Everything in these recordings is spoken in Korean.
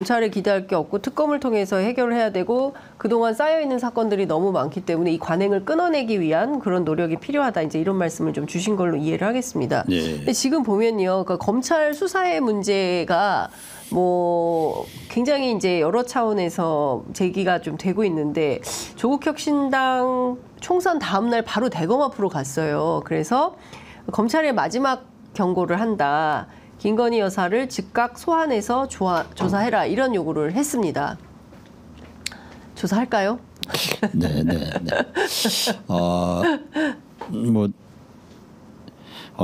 검찰에 기대할 게 없고 특검을 통해서 해결을 해야 되고 그동안 쌓여있는 사건들이 너무 많기 때문에 이 관행을 끊어내기 위한 그런 노력이 필요하다. 이제 이런 말씀을 좀 주신 걸로 이해를 하겠습니다. 예. 근데 지금 보면요. 그러니까 검찰 수사의 문제가 뭐 굉장히 이제 여러 차원에서 제기가 좀 되고 있는데 조국혁신당 총선 다음 날 바로 대검 앞으로 갔어요. 그래서 검찰의 마지막 경고를 한다. 김건희 여사를 즉각 소환해서 조사해라 이런 요구를 했습니다. 조사할까요? 네.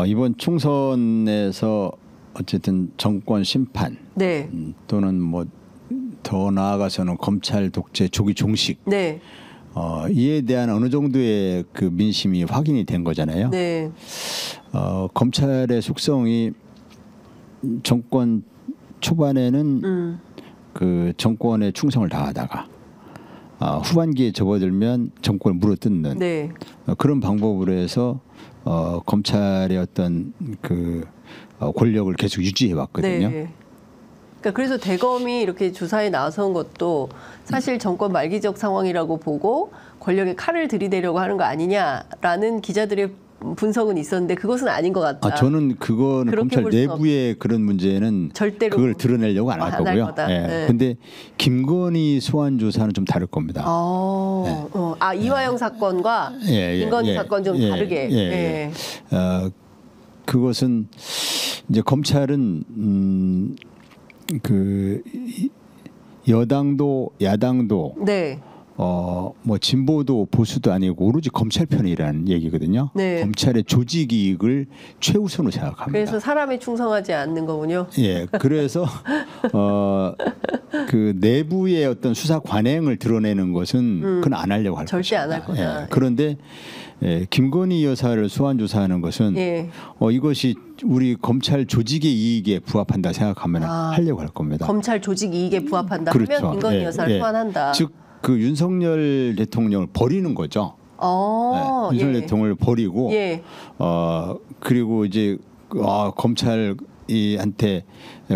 이번 총선에서 어쨌든 정권 심판, 네. 또는 뭐 더 나아가서는 검찰 독재 조기 종식, 네. 이에 대한 어느 정도의 그 민심이 확인이 된 거잖아요. 네. 검찰의 속성이 정권 초반에는 그 정권에 충성을 다하다가 후반기에 접어들면 정권을 물어뜯는 네. 그런 방법으로 해서 검찰의 어떤 그 권력을 계속 유지해 왔거든요. 네. 그러니까 그래서 대검이 이렇게 조사에 나선 것도 사실 정권 말기적 상황이라고 보고 권력에 칼을 들이대려고 하는 거 아니냐라는 기자들의 분석은 있었는데 그것은 아닌 것 같다. 저는 그거는 검찰 내부의 그런 문제는 절대로 그걸 드러내려고 안 할 거고요. 그런데 네. 김건희 소환 조사는 좀 다를 겁니다. 이화영 사건과 김건희 사건 좀 다르게. 그것은 이제 검찰은 그 여당도 야당도 네. 뭐 진보도 보수도 아니고 오로지 검찰 편이라는 얘기거든요. 네. 검찰의 조직 이익을 최우선으로 생각합니다. 그래서 사람에 충성하지 않는 거군요. 예, 그래서 그 내부의 어떤 수사 관행을 드러내는 것은 그건 안 하려고 할 절대 안 할 거다. 예, 그런데 김건희 여사를 소환 조사하는 것은 이것이 우리 검찰 조직의 이익에 부합한다 생각하면 하려고 할 겁니다. 검찰 조직 이익에 부합한다 그렇죠. 하면 김건희 여사를 소환한다. 즉 그 윤석열 대통령을 버리는 거죠. 윤석열 대통령을 버리고 그리고 이제 검찰한테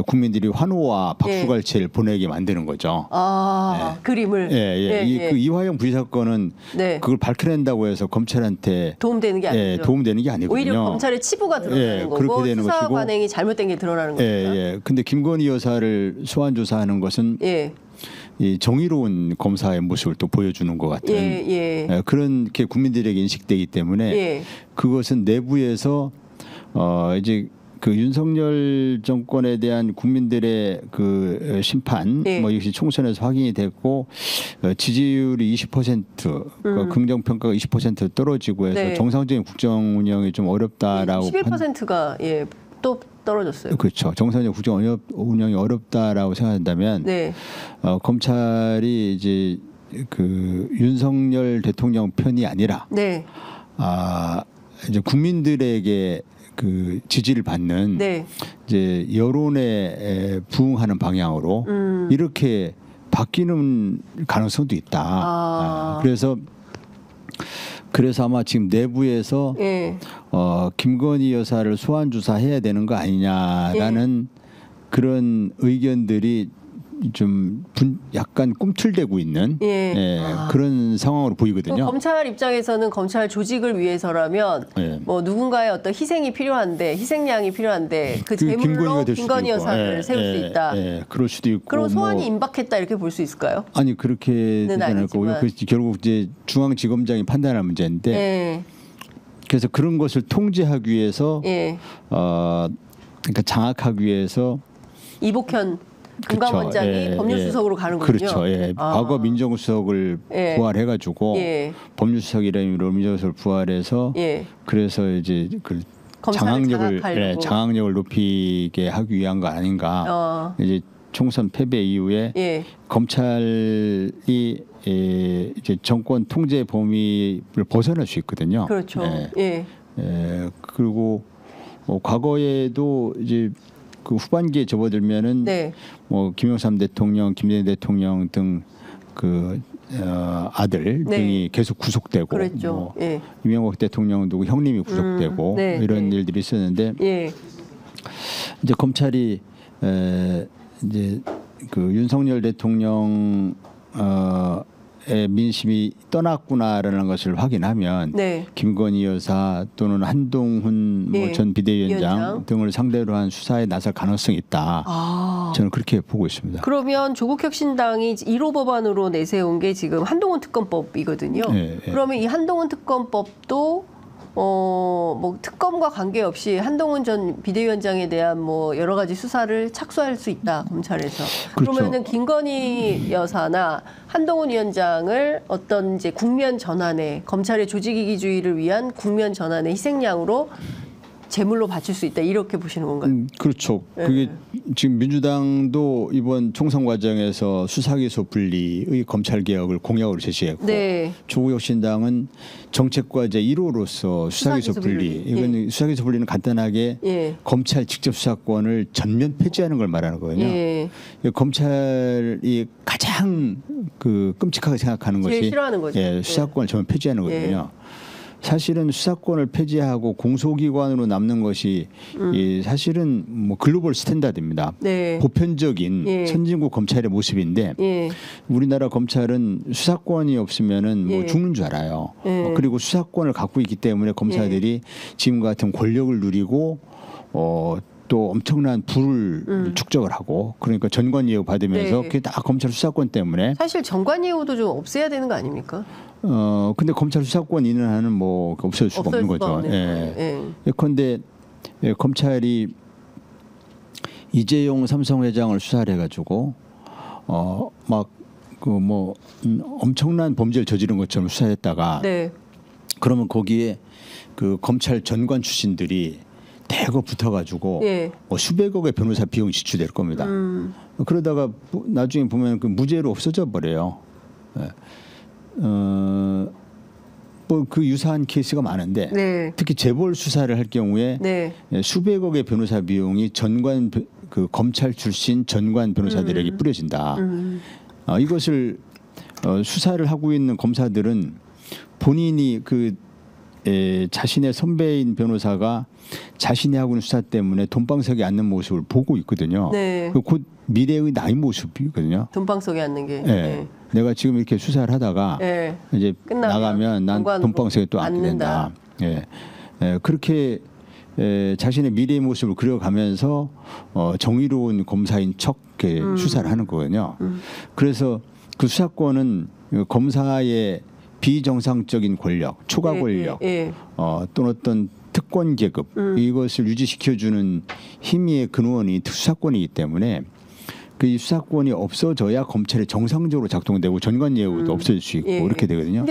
국민들이 환호와 박수갈채를 보내게 만드는 거죠. 그림을. 그 이화영 부지 사건은 그걸 밝혀낸다고 해서 검찰한테 도움되는 게 아니죠. 도움되는 게 아니거든요. 오히려 검찰의 치부가 드러나는 거고 그렇게 되는 수사 것이고, 관행이 잘못된 게 드러나는 겁니다. 근데 김건희 여사를 소환 조사하는 것은 이 정의로운 검사의 모습을 또 보여주는 것 같은 그런 게 국민들에게 인식되기 때문에 그것은 내부에서 이제 그 윤석열 정권에 대한 국민들의 그 심판 뭐 이것이 총선에서 확인이 됐고 지지율이 20% 긍정 평가가 20% 떨어지고 해서 정상적인 국정 운영이 좀 어렵다라고 11%가 또 떨어졌어요. 그렇죠. 정상적 국정 운영이 어렵다라고 생각한다면 검찰이 이제 그 윤석열 대통령 편이 아니라 이제 국민들에게 그 지지를 받는 이제 여론에 부응하는 방향으로 이렇게 바뀌는 가능성도 있다. 그래서 아마 지금 내부에서 김건희 여사를 소환 조사해야 되는 거 아니냐라는 그런 의견들이 좀 약간 꿈틀대고 있는 그런 상황으로 보이거든요. 검찰 입장에서는 검찰 조직을 위해서라면 뭐 누군가의 어떤 희생이 필요한데 희생양이 필요한데 그 제물로 김건희 여사를 세울 수 있다. 그럴 수도 있고. 그럼 소환이 임박했다 이렇게 볼 수 있을까요? 아니 그렇게 되지 않을 거고 결국 이제 중앙지검장이 판단할 문제인데 그래서 그런 것을 통제하기 위해서 그러니까 장악하기 위해서 이복현 금감원장이 법률수석으로 가는군요. 그렇죠. 과거 민정수석을 부활해가지고 법률수석이라는 민정수석을 부활해서 그래서 이제 그 장악력을 높이게 하기 위한 거 아닌가. 이제 총선 패배 이후에 검찰이 이제 정권 통제 범위를 벗어날 수 있거든요. 그렇죠. 그리고 과거에도 이제 그 후반기에 접어들면은 뭐 김영삼 대통령, 김대중 대통령 등 그 아들 등이 계속 구속되고, 뭐 이명박 대통령도 형님이 구속되고 이런 일들이 있었는데 이제 검찰이 이제 그 윤석열 대통령 의 민심이 떠났구나라는 것을 확인하면 네. 김건희 여사 또는 한동훈 예. 전 비대위원장 위원장. 등을 상대로 한 수사에 나설 가능성이 있다. 저는 그렇게 보고 있습니다. 그러면 조국혁신당이 1호 법안으로 내세운 게 지금 한동훈 특검법이거든요. 예, 예. 그러면 이 한동훈 특검법도 뭐 특검과 관계없이 한동훈 전 비대위원장에 대한 뭐 여러 가지 수사를 착수할 수 있다, 검찰에서. 그렇죠. 그러면은 김건희 여사나 한동훈 위원장을 어떤 이제 국면 전환에, 검찰의 조직이기주의를 위한 국면 전환의 희생양으로 제물로 바칠 수 있다, 이렇게 보시는 건가요? 그렇죠. 그게 지금 민주당도 이번 총선 과정에서 수사기소 분리의 검찰 개혁을 공약으로 제시했고, 네. 조국혁신당은 정책과제 1호로서 수사기소 분리. 이건 예. 수사기소 분리는 간단하게 예. 검찰 직접 수사권을 전면 폐지하는 걸 말하는 거거든요. 예. 검찰이 가장 그 끔찍하게 생각하는 제일 것이 싫어하는 거죠. 예, 수사권을 전면 폐지하는 거거든요. 사실은 수사권을 폐지하고 공소기관으로 남는 것이 이 사실은 뭐 글로벌 스탠다드입니다. 네. 보편적인 예. 선진국 검찰의 모습인데 예. 우리나라 검찰은 수사권이 없으면은 뭐 예. 죽는 줄 알아요. 예. 그리고 수사권을 갖고 있기 때문에 검사들이 지금과 같은 권력을 누리고 또 엄청난 부를 축적을 하고, 그러니까 전관예우 받으면서 네. 그게 다 검찰 수사권 때문에. 사실 정관예우도 좀 없애야 되는 거 아닙니까? 근데 검찰 수사권 인하는 뭐 없을 수가 없는 거죠. 예컨대 검찰이 이재용 삼성 회장을 수사를 해가지고 막 그 뭐 엄청난 범죄를 저지른 것처럼 수사했다가 네. 그러면 거기에 그 검찰 전관 출신들이 대거 붙어가지고 예. 수백억의 변호사 비용이 지출될 겁니다. 그러다가 나중에 보면 그 무죄로 없어져 버려요. 뭐 그 유사한 케이스가 많은데 네. 특히 재벌 수사를 할 경우에 네. 수백억의 변호사 비용이 전관 그 검찰 출신 전관 변호사들에게 뿌려진다. 이것을 수사를 하고 있는 검사들은 본인이 그 자신의 선배인 변호사가 자신이 하고 있는 수사 때문에 돈방석에 앉는 모습을 보고 있거든요. 네. 곧 미래의 나의 모습이거든요. 돈방석에 앉는 게. 네. 내가 지금 이렇게 수사를 하다가 네. 이제 끝나면 나가면 난 돈방석에 또 앉게 된다. 그렇게 자신의 미래의 모습을 그려가면서 정의로운 검사인 척 수사를 하는 거거든요. 그래서 그 수사권은 검사의 비정상적인 권력, 초과 권력, 또는 어떤 특권 계급 이것을 유지시켜주는 힘의 근원이 수사권이기 때문에 그 이 수사권이 없어져야 검찰이 정상적으로 작동되고 전관예우도 없어질 수 있고 이렇게 되거든요.